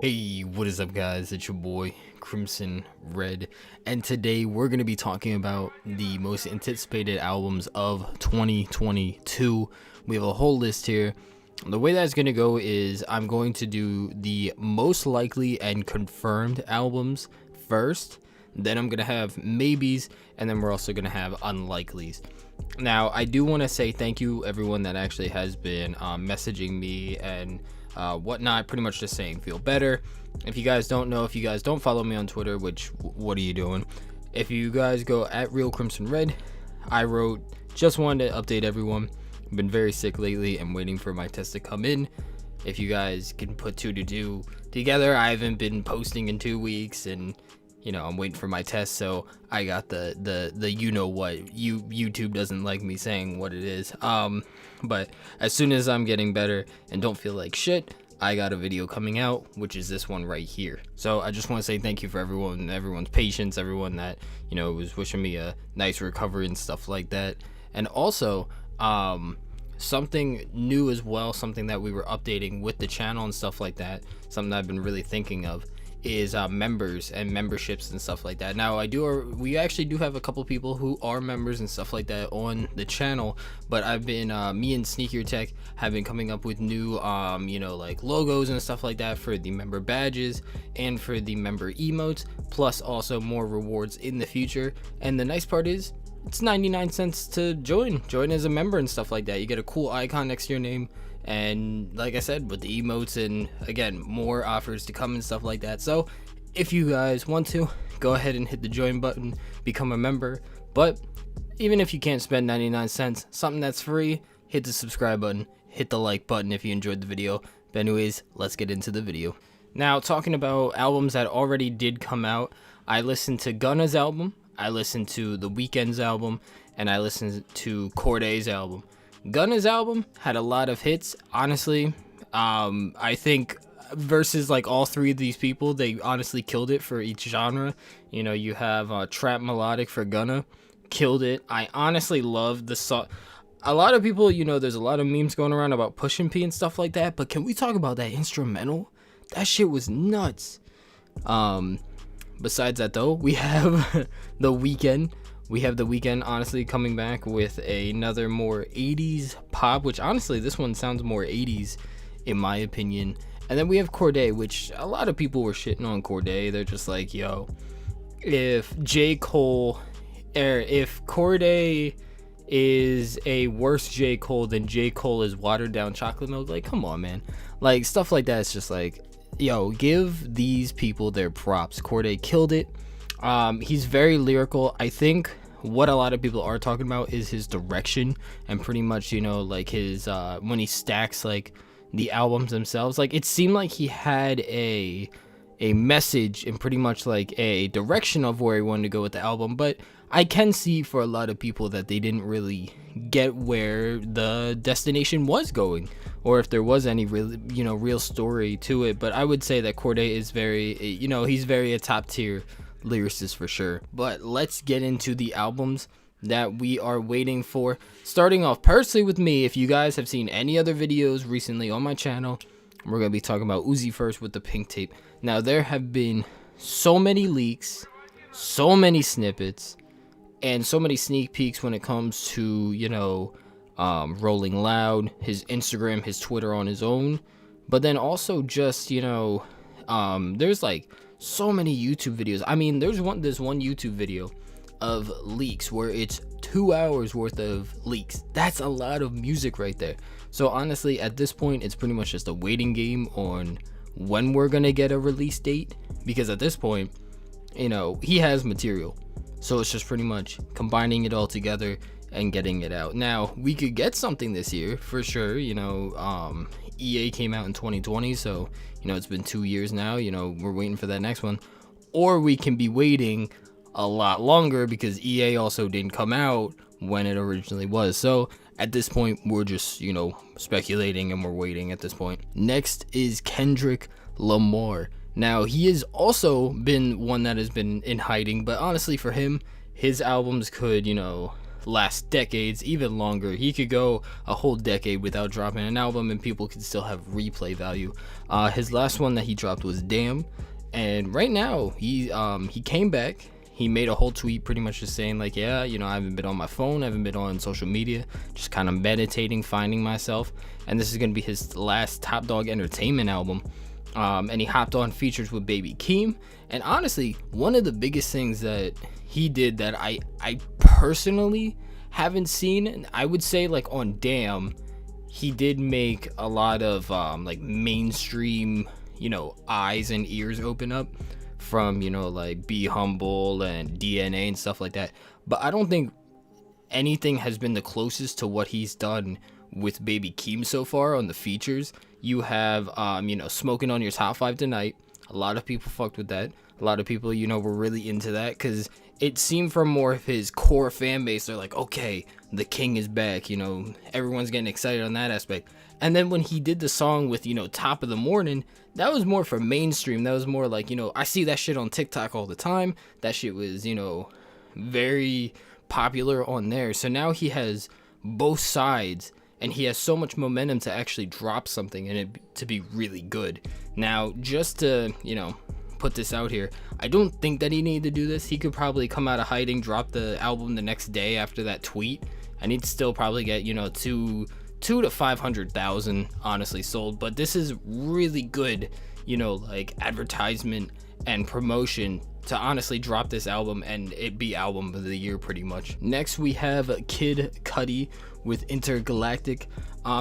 Hey, what is up guys? It's your boy Crimson Red, and today we're going to be talking about the most anticipated albums of 2022. We have a whole list here. The way that's going to go is I'm going to do the most likely and confirmed albums first, then I'm going to have maybes, and then we're also going to have unlikelies. Now, I do want to say thank you everyone that actually has been messaging me and whatnot, pretty much just saying feel better. If you guys don't know, if you guys don't follow me on Twitter, which what are you doing? If you guys go at Real Crimson Red, I wrote, just wanted to update everyone. I've been very sick lately and waiting for my test to come in. If you guys can put two to two together, I haven't been posting in 2 weeks, and you know I'm waiting for my test, so I got the you know what, YouTube doesn't like me saying what it is. But as soon as I'm getting better and don't feel like shit, I got a video coming out, which is this one right here. So I just want to say thank you for everyone's patience, everyone that, you know, was wishing me a nice recovery and stuff like that. And also, something new as well, something that we were updating with the channel and stuff like that, something I've been really thinking of, is members and memberships and stuff like that. Now we actually do have a couple people who are members and stuff like that on the channel, but I've been me and Sneaker Tech have been coming up with new you know, like logos and stuff like that for the member badges and for the member emotes, plus also more rewards in the future. And the nice part is it's 99 cents to join as a member and stuff like that. You get a cool icon next to your name, and like I said, with the emotes, and again, more offers to come and stuff like that. So if you guys want to, go ahead and hit the join button, become a member. But even if you can't spend 99 cents, something that's free, hit the subscribe button, hit the like button if you enjoyed the video. But anyways, let's get into the video. Now, talking about albums that already did come out, I listened to Gunna's album, I listened to the Weeknd's album, and I listened to Cordae's album. Gunna's album had a lot of hits, honestly. I think versus like all three of these people, they honestly killed it for each genre. You know, you have trap melodic for Gunna, killed it. I honestly love the song. A lot of people, you know, there's a lot of memes going around about Pushin P and stuff like that, but can we talk about that instrumental? That shit was nuts. Besides that though, we have the Weeknd. We have the Weeknd honestly coming back with another more 80s pop, which honestly this one sounds more 80s in my opinion. And then we have Cordae, which a lot of people were shitting on Cordae. They're just like, yo, if Cordae is a worse J. Cole than J. Cole is watered down chocolate milk, like come on man. Like stuff like that, it's just like, yo, give these people their props. Cordae killed it. He's very lyrical. I think what a lot of people are talking about is his direction, and pretty much, you know, like his when he stacks like the albums themselves, like it seemed like he had a message and pretty much like a direction of where he wanted to go with the album. But I can see for a lot of people that they didn't really get where the destination was going, or if there was any real story to it. But I would say that Cordae is very, you know, he's very a top tier lyricist for sure. But let's get into the albums that we are waiting for, starting off personally with me. If you guys have seen any other videos recently on my channel, we're gonna be talking about Uzi first with the Pink Tape. Now, there have been so many leaks, so many snippets, and so many sneak peeks when it comes to, you know, Rolling Loud, his Instagram, his Twitter on his own, but then also just, you know, there's like so many YouTube videos. I mean, there's one YouTube video of leaks where it's 2 hours worth of leaks. That's a lot of music right there. So honestly, at this point, it's pretty much just a waiting game on when we're gonna get a release date, because at this point, you know, he has material, so it's just pretty much combining it all together and getting it out. Now, we could get something this year for sure. You know, EA came out in 2020, so you know it's been 2 years now. You know, we're waiting for that next one, or we can be waiting a lot longer because EA also didn't come out when it originally was. So at this point, we're just, you know, speculating and we're waiting at this point. Next is Kendrick Lamar. Now, he has also been one that has been in hiding, but honestly for him, his albums could, you know, last decades, even longer. He could go a whole decade without dropping an album and people could still have replay value. His last one that he dropped was Damn, and right now he came back. He made a whole tweet pretty much just saying like, yeah, you know, I haven't been on my phone, I haven't been on social media, just kind of meditating, finding myself, and this is going to be his last Top Dog Entertainment album. And he hopped on features with Baby Keem, and honestly, one of the biggest things that he did that I personally haven't seen, and I would say like on Damn, he did make a lot of like mainstream, you know, eyes and ears open up from, you know, like Be Humble and DNA and stuff like that. But I don't think anything has been the closest to what he's done with Baby Keem so far on the features. You have you know, Smoking on Your Top 5 Tonight. A lot of people fucked with that. A lot of people, you know, were really into that because it seemed from more of his core fan base, they're like, okay, the king is back, you know, everyone's getting excited on that aspect. And then when he did the song with, you know, Top of the Morning, that was more for mainstream. That was more like, you know, I see that shit on TikTok all the time. That shit was, you know, very popular on there. So now he has both sides, and he has so much momentum to actually drop something and it to be really good. Now, just to, you know, put this out here, I don't think that he needed to do this. He could probably come out of hiding, drop the album the next day after that tweet, and he'd still probably get, you know, two to 500,000 honestly sold. But this is really good, you know, like advertisement and promotion to honestly drop this album and it be album of the year pretty much. Next we have Kid Cudi with Intergalactic.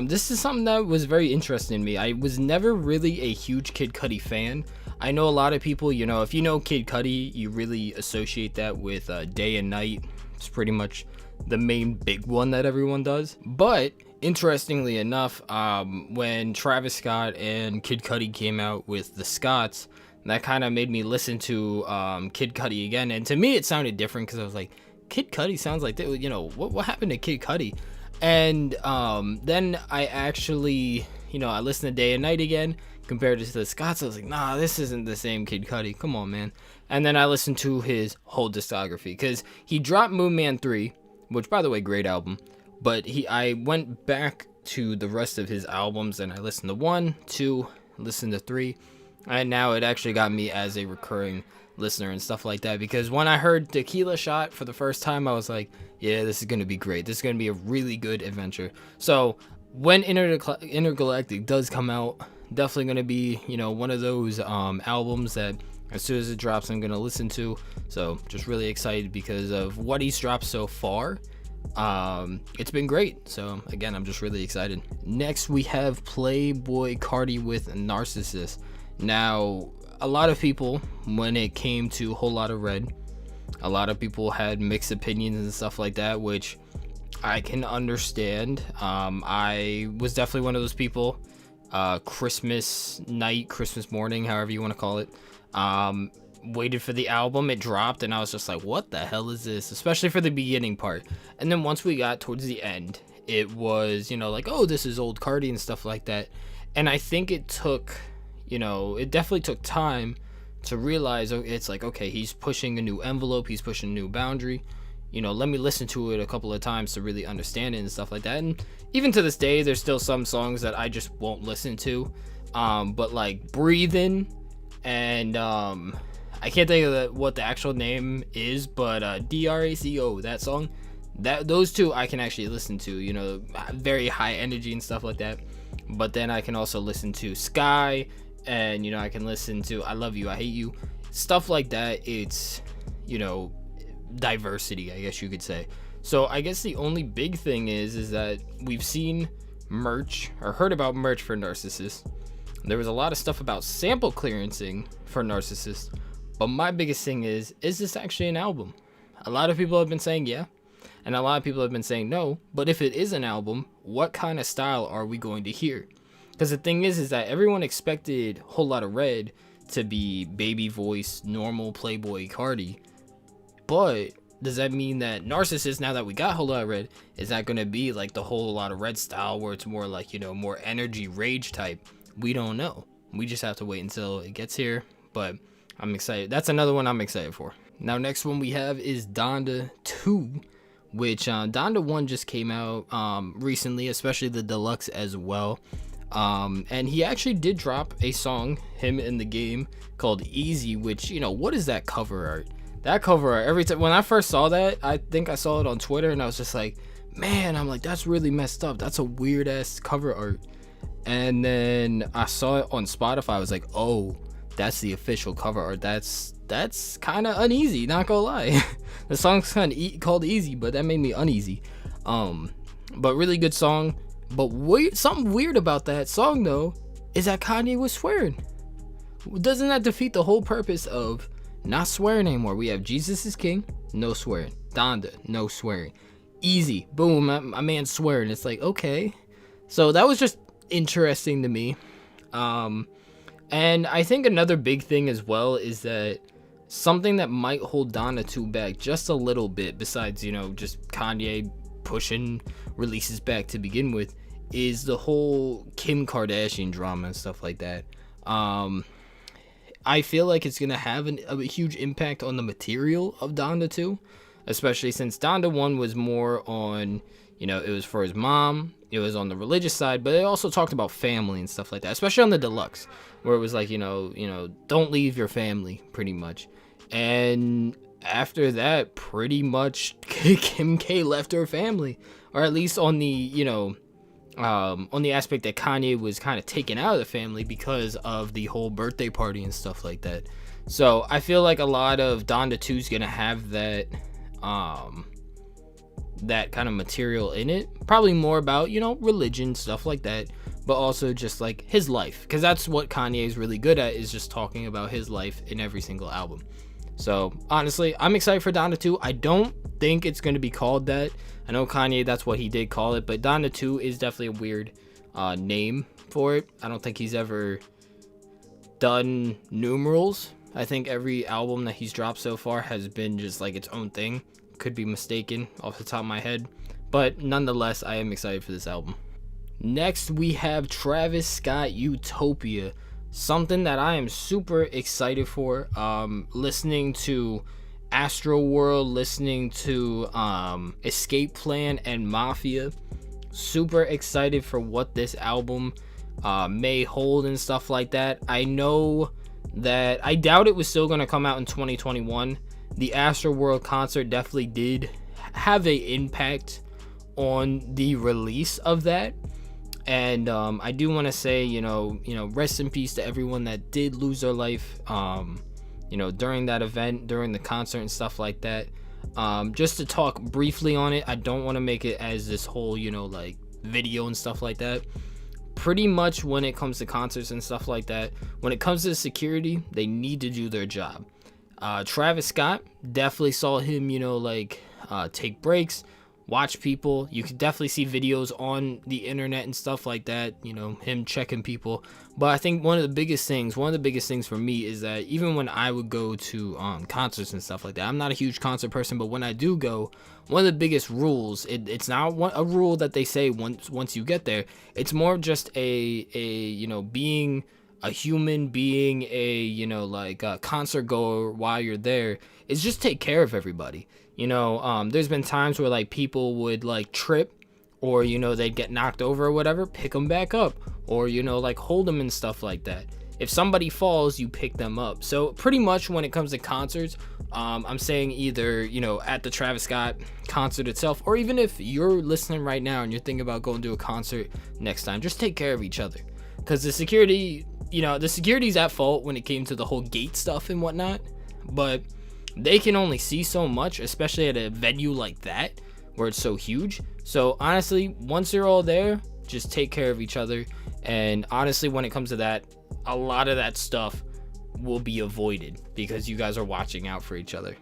This is something that was very interesting to me. I was never really a huge Kid Cudi fan. I know a lot of people, you know, if you know Kid Cudi, you really associate that with Day and Night. It's pretty much the main big one that everyone does. But interestingly enough, when Travis Scott and Kid Cudi came out with The Scotts, that kind of made me listen to Kid Cudi again. And to me, it sounded different because I was like, Kid Cudi sounds like that. You know, what happened to Kid Cudi? And then I actually, you know, I listened to Day and Night again, compared to The Scotts. I was like, nah, this isn't the same Kid Cudi. Come on, man. And then I listened to his whole discography because he dropped Moon Man 3, which, by the way, great album. But I went back to the rest of his albums and I listened to 1, 2, listened to 3. And now it actually got me as a recurring listener and stuff like that, because when I heard Tequila Shot for the first time, I was like, yeah, this is going to be great. This is going to be a really good adventure. So when Intergalactic does come out, definitely going to be, you know, one of those albums that as soon as it drops, I'm going to listen to. So just really excited because of what he's dropped so far. It's been great. So again, I'm just really excited. Next, we have Playboi Carti with Narcissist. Now, a lot of people, when it came to Whole Lotta Red, a lot of people had mixed opinions and stuff like that, which I can understand. I was definitely one of those people. Christmas night, Christmas morning, however you want to call it. Waited for the album, it dropped, and I was just like, what the hell is this? Especially for the beginning part. And then once we got towards the end, it was, you know, like, oh, this is old Cardi and stuff like that. And I think it took, you know, it definitely took time to realize, it's like, okay, he's pushing a new envelope, he's pushing a new boundary. You know, let me listen to it a couple of times to really understand it and stuff like that. And even to this day, there's still some songs that I just won't listen to. But like Breathin' and I can't think of what the actual name is, but DRACO, that song, those two I can actually listen to, you know, very high energy and stuff like that. But then I can also listen to Sky, and, you know, I can listen to I Love You, I Hate You, stuff like that. It's, you know, diversity, I guess you could say. So I guess the only big thing is that we've seen merch or heard about merch for Narcissist. There was a lot of stuff about sample clearancing for Narcissist. But my biggest thing is this actually an album? A lot of people have been saying yeah, and a lot of people have been saying no. But if it is an album, what kind of style are we going to hear? Because the thing is that everyone expected Whole Lotta Red to be baby voice, normal Playboi Carti. But does that mean that Narcissist, now that we got Whole Lotta Red, is that going to be like the Whole Lotta Red style where it's more like, you know, more energy rage type? We don't know. We just have to wait until it gets here. But I'm excited. That's another one I'm excited for. Now, next one we have is Donda 2 which Donda 1 just came out recently, especially the deluxe as well. And he actually did drop a song, him in the game, called Easy, which, what is that cover art? That cover art, every time when I first saw that, I think I saw it on Twitter, and I was just like, man, I'm like, that's really messed up. That's a weird ass cover art. And then I saw it on Spotify. I was like, oh, that's the official cover art. That's kind of uneasy, not gonna lie. The song's kind of called Easy, but that made me uneasy. But really good song. But something weird about that song though is that Kanye was swearing. Doesn't that defeat the whole purpose of not swearing anymore? We have Jesus is King, no swearing. Donda, no swearing. Easy, boom, my man's swearing. It's like, okay. So that was just interesting to me. And I think another big thing as well is that something that might hold Donda 2 back just a little bit, besides, just Kanye pushing releases back to begin with, is the whole Kim Kardashian drama and stuff like that. I feel like it's gonna have a huge impact on the material of Donda 2, especially since Donda 1 was more on, it was for his mom, it was on the religious side, but it also talked about family and stuff like that, especially on the deluxe, where it was like, don't leave your family, pretty much. And after that, pretty much Kim K left her family, or at least on the, on the aspect that Kanye was kind of taken out of the family because of the whole birthday party and stuff like that. So I feel like a lot of Donda 2 is gonna have that that kind of material in it, probably more about religion, stuff like that, but also just like his life, because that's what Kanye is really good at, is just talking about his life in every single album. So honestly, I'm excited for Donda 2. I don't think it's going to be called that. I know Kanye, that's what he did call it, but Donda 2 is definitely a weird name for it. I don't think he's ever done numerals. I think every album that he's dropped so far has been just like its own thing. Could be mistaken off the top of my head, but nonetheless, I am excited for this album. Next, we have Travis Scott Utopia, something that I am super excited for. Listening to Astroworld, listening to Escape Plan and Mafia, super excited for what this album may hold and stuff like that. I know that I doubt it was still going to come out in 2021. The Astroworld concert definitely did have an impact on the release of that. And I do want to say, rest in peace to everyone that did lose their life, during that event, during the concert and stuff like that. Just to talk briefly on it, I don't want to make it as this whole, like video and stuff like that. Pretty much when it comes to concerts and stuff like that, when it comes to security, they need to do their job. Travis Scott, definitely saw him, take breaks, watch people. You could definitely see videos on the internet and stuff like that, him checking people. But I think one of the biggest things for me is that even when I would go to concerts and stuff like that, I'm not a huge concert person, but when I do go, one of the biggest rules, it's not a rule that they say once you get there. It's more just a being a human, being a concert goer while you're there, is just take care of everybody. There's been times where like people would like trip, or they'd get knocked over or whatever, pick them back up, or like hold them and stuff like that. If somebody falls, you pick them up. So pretty much when it comes to concerts, I'm saying either at the Travis Scott concert itself, or even if you're listening right now and you're thinking about going to a concert next time, just take care of each other, because the security's at fault when it came to the whole gate stuff and whatnot, but they can only see so much, especially at a venue like that where it's so huge. So honestly, once you're all there, just take care of each other. And honestly, when it comes to that, a lot of that stuff will be avoided because you guys are watching out for each other.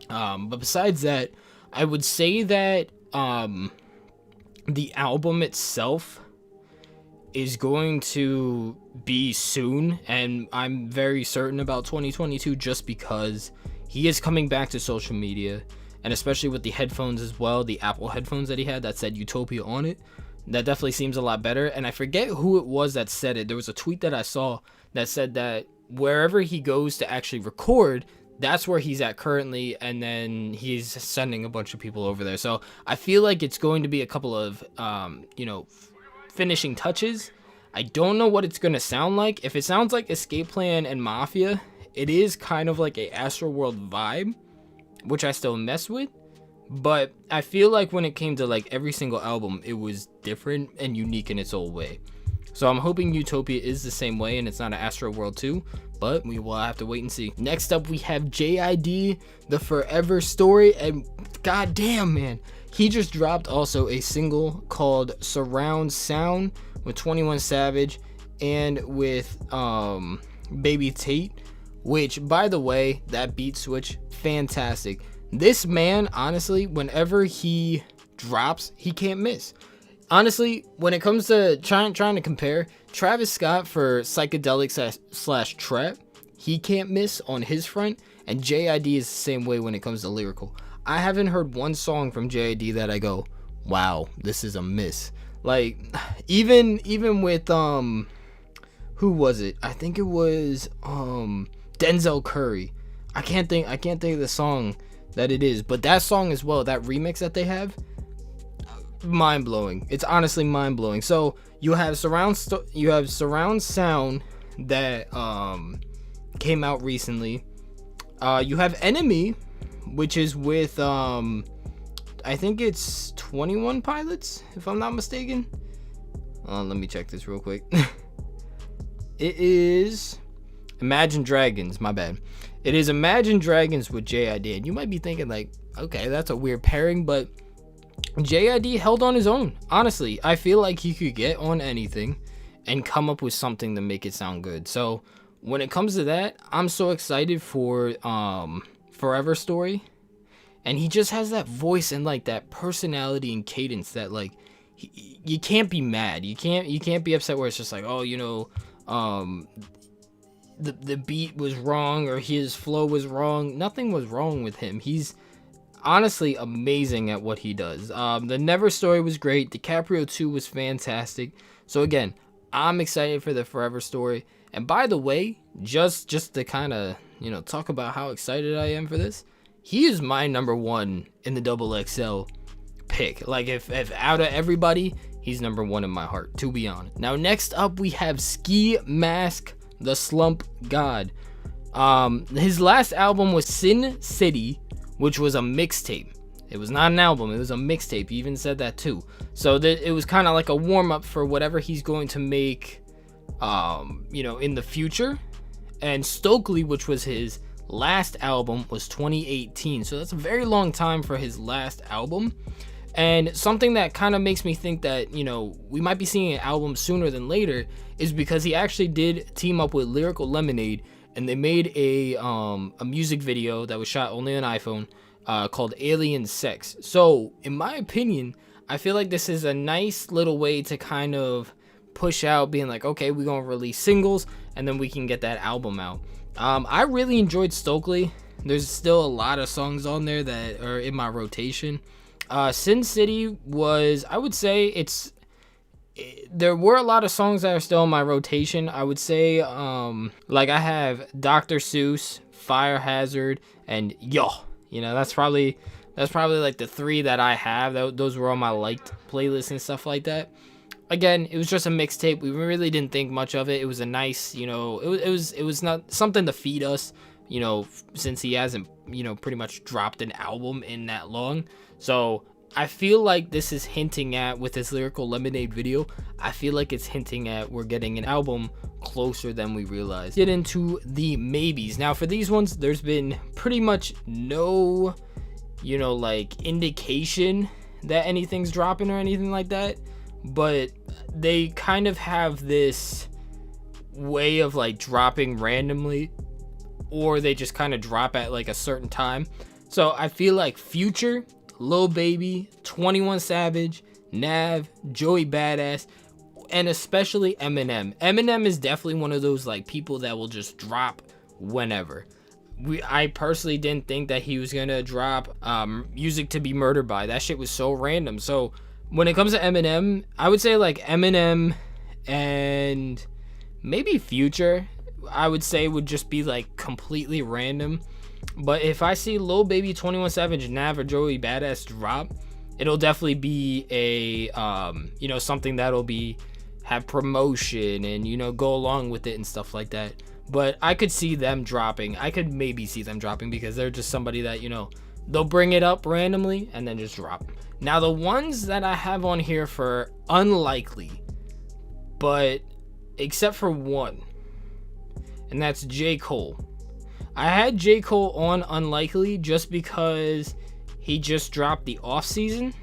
But besides that, I would say that the album itself is going to be soon, and I'm very certain about 2022 just because he is coming back to social media, and especially with the headphones as well, the Apple headphones that he had that said Utopia on it, that definitely seems a lot better. And I forget who it was that said it. There was a tweet that I saw that said that wherever he goes to actually record, That's where he's at currently, and then he's sending a bunch of people over there. So I feel like it's going to be a couple of finishing touches. I don't know what it's going to sound like. If it sounds like Escape Plan and Mafia, it is kind of like a Astroworld vibe, which I still mess with. But I feel like when it came to like every single album, it was different and unique in its own way. So I'm hoping Utopia is the same way and it's not an Astroworld 2, but we will have to wait and see. Next up, we have JID The Forever Story, and goddamn, man, he just dropped also a single called Surround Sound with 21 Savage and with Baby Tate, which, by the way, that beat switch, fantastic. This man, honestly, whenever he drops, he can't miss. Honestly, when it comes to trying to compare Travis Scott for psychedelic slash trap, he can't miss on his front, and JID is the same way when it comes to lyrical. I haven't heard one song from JID that I go, wow, this is a miss. Like, even with who was it? I think it was Denzel Curry. I can't think of the song that it is, but that song as well, that remix that they have, mind-blowing. It's honestly mind-blowing. So you have surround sound that came out recently. You have Enemy, which is with I think it's 21 Pilots, if I'm not mistaken. Let me check this real quick. It is Imagine Dragons, my bad. It is Imagine Dragons with JID. And you might be thinking like, okay, that's a weird pairing, but JID held on his own. Honestly, I feel like he could get on anything and come up with something to make it sound good. So when it comes to that, I'm so excited for Forever Story. And he just has that voice and like that personality and cadence that like you can't be mad. You can't be upset where it's just like, oh, you know, the beat was wrong or his flow was wrong. Nothing was wrong with him. He's honestly amazing at what he does. The Never Story was great. DiCaprio 2 was fantastic. So again, I'm excited for the Forever Story. And by the way, just to kind of, you know, talk about how excited I am for this, he is my number one in the XXL pick. Like if out of everybody, he's number one in my heart, to be honest. Now next up we have Mask the Slump God. His last album was Sin City, which was a mixtape. It was not an album, it was a mixtape. He even said that too. So it was kind of like a warm-up for whatever he's going to make you know, in the future. And Stokely, which was his last album, was 2018. So that's a very long time for his last album. And something that kind of makes me think that, you know, we might be seeing an album sooner than later is because he actually did team up with Lyrical Lemonade, and they made a music video that was shot only on iPhone called Alien Sex. So in my opinion, I feel like this is a nice little way to kind of push out being like, okay, we're gonna release singles and then we can get that album out. I really enjoyed Stokely. There's still a lot of songs on there that are in my rotation. Sin City was, I would say there were a lot of songs that are still in my rotation. I would say like I have Dr. Seuss, Fire Hazard, and Yo. You know, that's probably like the three that I have. Those were on my liked playlists and stuff like that. Again, it was just a mixtape. We really didn't think much of it. It was a nice, you know, it was not something to feed us, you know, since he hasn't, you know, pretty much dropped an album in that long. So I feel like this is hinting at, with this Lyrical Lemonade video, I feel like it's hinting at we're getting an album closer than we realized. Get into the maybes. Now for these ones, there's been pretty much no, you know, like indication that anything's dropping or anything like that. But they kind of have this way of like dropping randomly, or they just kind of drop at like a certain time. So I feel like Future, Lil Baby, 21 Savage, Nav, Joey Badass, and especially Eminem. Eminem is definitely one of those like people that will just drop whenever. I personally didn't think that he was gonna drop Music to Be Murdered By. That shit was so random. So when it comes to Eminem, I would say like Eminem and maybe Future, I would say would just be like completely random. But if I see Lil Baby, 21 Savage, Nav, or Joey Badass drop, it'll definitely be a something that'll be have promotion and go along with it and stuff like that. But I could see them dropping. I could maybe see them dropping because they're just somebody that they'll bring it up randomly and then just drop. Now the ones that I have on here for unlikely, but except for one, and that's J. Cole. I had J. Cole on unlikely just because he just dropped the off season,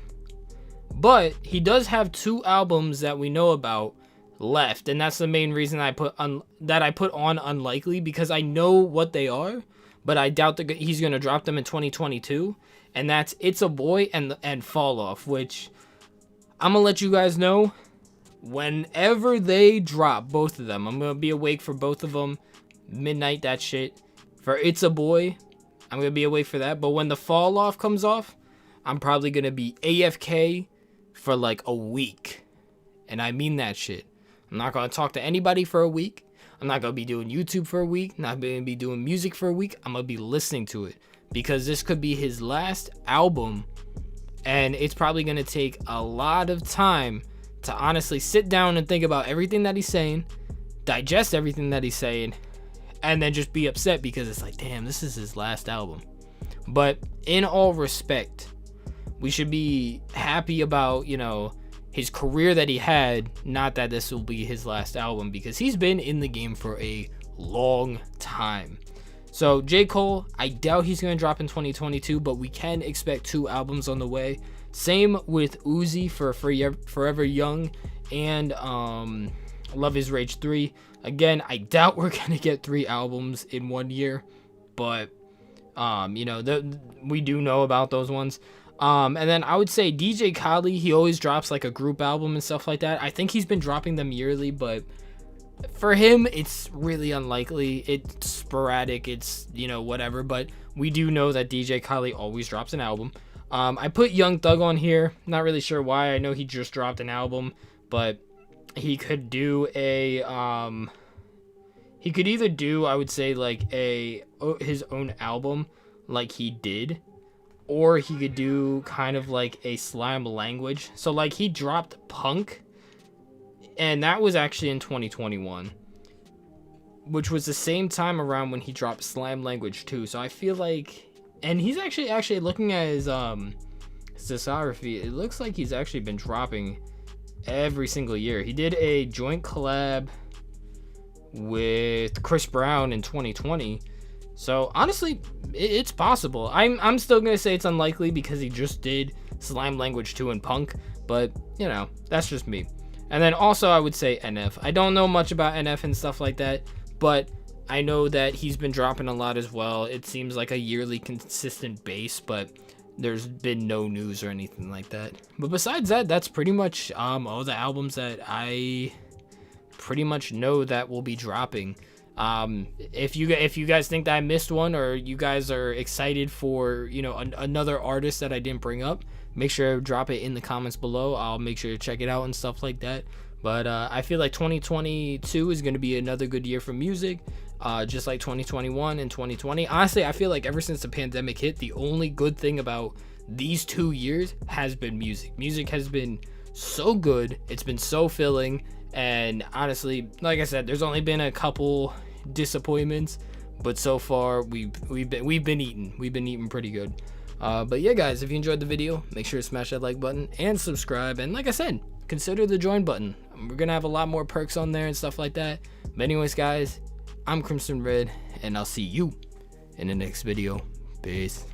but he does have 2 albums that we know about left, and that's the main reason I put on unlikely, because I know what they are, but I doubt that he's gonna drop them in 2022, and that's It's a Boy and Fall Off, which I'm gonna let you guys know whenever they drop, both of them. I'm gonna be awake for both of them, midnight that shit. For It's a Boy, I'm gonna be awake for that, but when the Fall Off comes off, I'm probably gonna be AFK for like a week, and I mean that shit. I'm not gonna talk to anybody for a week. I'm not gonna be doing YouTube for a week. Not gonna be doing music for a week. I'm gonna be listening to it because this could be his last album, and it's probably gonna take a lot of time to honestly sit down and think about everything that he's saying, digest everything that he's saying, and then just be upset because it's like, damn, this is his last album. But in all respect, we should be happy about, his career that he had, not that this will be his last album, because he's been in the game for a long time. So J. Cole, I doubt he's going to drop in 2022, but we can expect 2 albums on the way. Same with Uzi for Forever Young and Love Is Rage 3. Again, I doubt we're going to get 3 albums in 1 year, but we do know about those ones. And then I would say DJ Khaled, he always drops like a group album and stuff like that. I think he's been dropping them yearly, but for him, it's really unlikely. It's sporadic. It's, whatever. But we do know that DJ Khaled always drops an album. I put Young Thug on here. Not really sure why. I know he just dropped an album, but he could do a, he could either do, I would say, like his own album like he did, or he could do kind of like a Slime Language. So like he dropped Punk, and that was actually in 2021, which was the same time around when he dropped Slime Language 2. So I feel like, and he's actually looking at his discography, it looks like he's actually been dropping every single year. He did a joint collab with Chris Brown in 2020. So honestly, it's possible. I'm still gonna say it's unlikely because he just did Slime Language 2 and Punk, but that's just me. And then also I would say NF. I don't know much about NF and stuff like that, but I know that he's been dropping a lot as well. It seems like a yearly consistent base, but there's been no news or anything like that. But besides that, that's pretty much all the albums that I pretty much know that will be dropping. If you guys think that I missed one, or you guys are excited for another artist that I didn't bring up, make sure to drop it in the comments below. I'll make sure to check it out and stuff like that. But I feel like 2022 is going to be another good year for music, just like 2021 and 2020. Honestly, I feel like ever since the pandemic hit, the only good thing about these 2 years has been music. Music has been so good. It's been so filling. And honestly, like I said, there's only been a couple disappointments, but so far we've been eating pretty good. But yeah, guys, if you enjoyed the video, make sure to smash that like button and subscribe. And like I said, consider the join button. We're gonna have a lot more perks on there and stuff like that. But anyways, guys, I'm Crimson Red, and I'll see you in the next video. Peace.